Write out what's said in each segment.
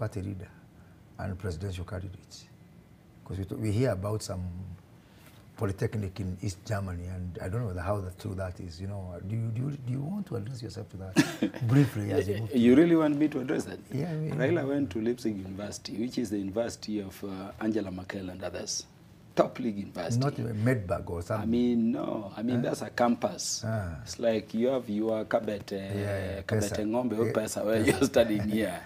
party leader and presidential candidates. Because we hear about some polytechnic in East Germany, and I don't know how true that is. You know, do you want to address yourself to that briefly? As you really want me to address that? Yeah. Raila went to Leipzig University, which is the university of Angela Merkel and others. Top league university. Not Medberg or something. I mean, no. I mean, that's a campus. It's like you have your Kabete Ngombe or Pesa where you're studying here.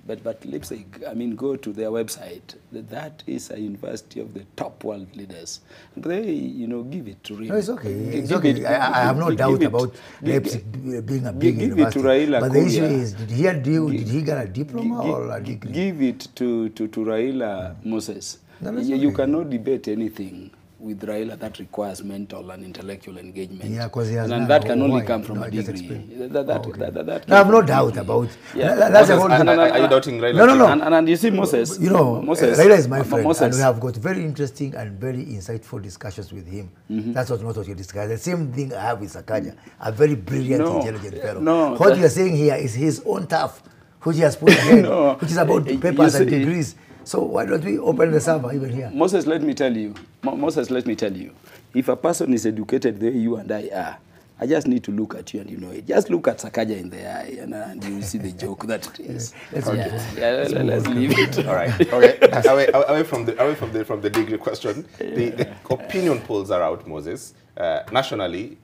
But Leipzig, I mean, go to their website. That is a university of the top world leaders. But they, you know, give it to Raila. No, it's okay. It's okay. I have no doubt about Leipzig being a big university. Give it to Raila. But the issue is, did he get a diploma or a degree? Give it to Raila Moses. No, you cannot debate anything with Raila that requires mental and intellectual engagement. Yeah, because he has and that can only come from a degree. I have no doubt about. Yeah. That's Moses, are you doubting Raila? No. And you see Moses. You know, Raila is my friend, and we have got very interesting and very insightful discussions with him. That's not what you discuss. The same thing I have with Sakaja, a very brilliant, intelligent fellow. What you are saying here is his own turf, which he has put ahead, which is about papers and degrees. So why don't we open the server even here? Moses, let me tell you. If a person is educated the way you and I are, I just need to look at you and you know it. Just look at Sakaja in the eye and you will see the joke that it is. Let's leave it. All right. Okay. away from the degree question. The opinion polls are out, Moses. Nationally,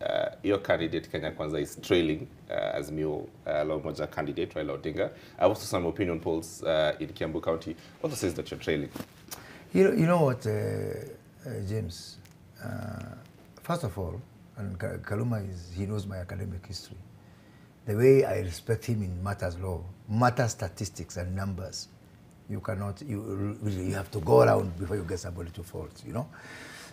your candidate, Kenya Kwanza, is trailing Azimio Moja candidate, Raila Odinga. I've also some opinion polls in Kiambu County also says that you're trailing. You know what, James? First of all, and Kaluma he knows my academic history. The way I respect him in matters law, matters statistics and numbers, you have to go around before you get somebody to fault, you know.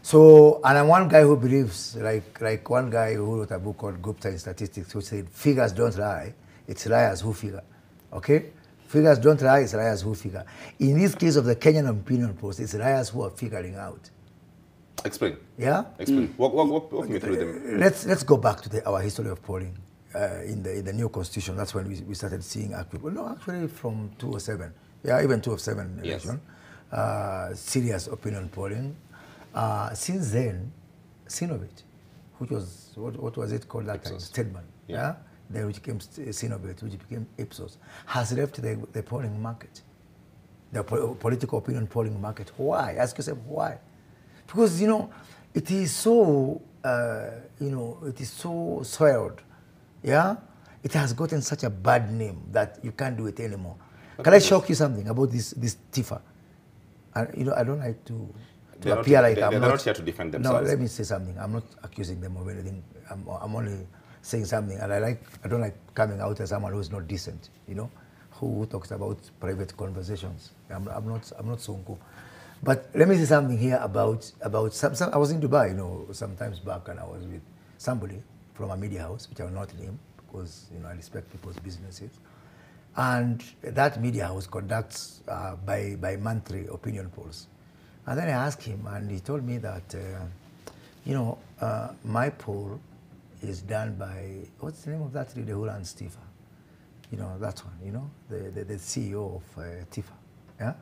So, and I'm one guy who believes, like one guy who wrote a book called Gupta in Statistics, who said, figures don't lie, it's liars who figure, okay? Figures don't lie, it's liars who figure. In this case of the Kenyan opinion polls, it's liars who are figuring out. Explain. Yeah? Explain. Walk me through them. Let's go back to our history of polling. In the new constitution, that's when we started seeing actually from 2007. Yeah, even 2007 election. Serious opinion polling. Since then, Sinovate, which was, what was it called that time? Stedman, then which became Sinovate, which became Ipsos, has left the polling market, the political opinion polling market. Why? Ask yourself why. Because, you know, it is so, it is so soiled, yeah? It has gotten such a bad name that you can't do it anymore. Can I shock you something about this Tifa? You know, I don't like to appear like they're not here to defend themselves. No, let me say something. I'm not accusing them of anything. I'm only saying something, and I don't like coming out as someone who is not decent. You know, who talks about private conversations. I'm not Sonko. But let me say something here about some. I was in Dubai, you know, some times back, and I was with somebody from a media house, which I will not name because you know I respect people's businesses. And that media house conducts by monthly opinion polls. And then I asked him, and he told me that, my poll is done by, what's the name of that lady who runs TIFA? You know, that one, you know, the CEO of TIFA. Yeah?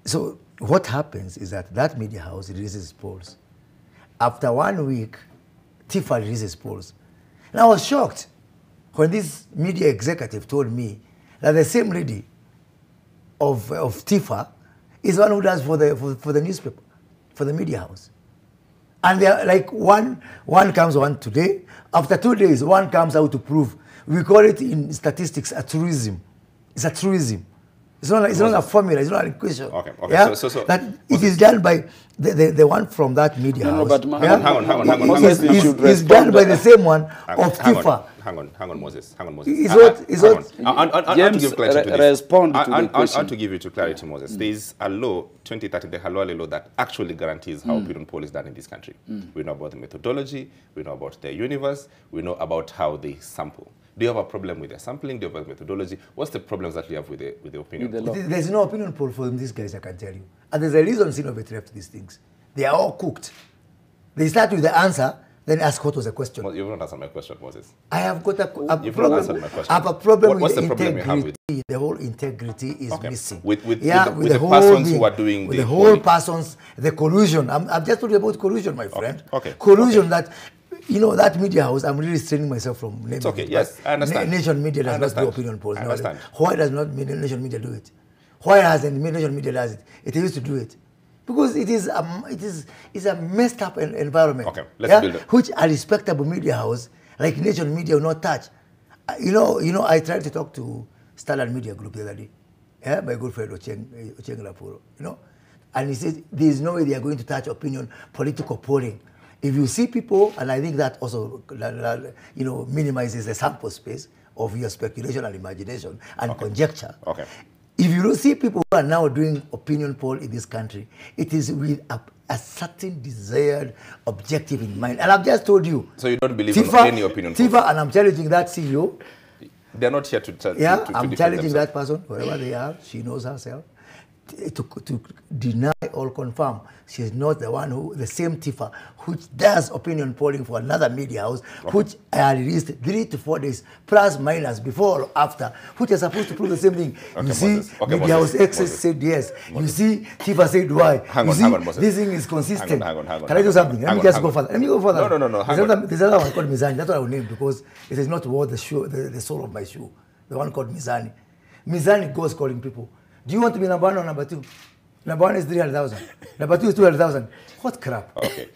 So what happens is that media house releases polls. After 1 week, TIFA releases polls. And I was shocked when this media executive told me that the same lady of TIFA is the one who does for the newspaper, for the media house. And they are like one comes one today. After 2 days, one comes out to prove. We call it in statistics a truism. It's a truism. It's not a formula. It's not a question. Okay. Yeah? So that it is done by the one from that media house. No, but hang on. It's done by the same one of TIFA. Hang on, Moses. I want to give clarity to this. Respond to the question. I want to give you clarity, Moses. There is a law, 2030, the Halwale law, that actually guarantees how opinion poll is done in this country. We know about the methodology. We know about their universe. We know about how they sample. Do you have a problem with their sampling? Do you have a methodology? What's the problems that you have with the opinion poll? There's no opinion poll for these guys, I can tell you. And there's a reason Sinovate left these things. They are all cooked. They start with the answer, Then ask what was the question. Well, you've not answered my question, Moses. I have got a You've problem. not answered my question. I have a problem What's with the problem you have with integrity. The whole integrity is missing. With the whole persons thing, who are doing with the whole polling. persons, the collusion. I'm just talking about collusion, my friend. Okay. Collusion that, you know, that media house, I'm really restraining myself from naming It's okay, it, yes, I understand. Nation media does I not do understand. opinion polls. I No, understand. why does not Nation media do it? Why hasn't Nation media does it? It used to do it. Because it is a messed up environment. Okay, let's build it. Which a respectable media house like Nation Media will not touch. You know, I tried to talk to Standard Media Group the other day, my good friend Ocheng Lapuro, you know, and he said there is no way they are going to touch political polling. If you see people, and I think that also, you know, minimizes the sample space of your speculation and imagination and conjecture. Okay. If you don't see people who are now doing opinion poll in this country, it is with a certain desired objective in mind. And I've just told you. So you don't believe in any opinion poll? Tifa, and I'm challenging that CEO. They're not here to I'm challenging that person, wherever they are. She knows herself. To deny or confirm she's not the one who, the same Tifa, which does opinion polling for another media house, which I released 3 to 4 days, plus minus, before or after, which is supposed to prove the same thing. You see, media house X said yes. You see, Tifa said why. Hang on, Moses. This thing is consistent. Hang on. Can I do something? Let me just go further. Let me go further. No. There's another one called Mizani. That's what I will name, because it is not worth the soul of my shoe. The one called Mizani. Mizani goes calling people. Do you want to be number 1 or number 2? Number 1 is 300,000. Number 2 is 200,000. What crap? Okay.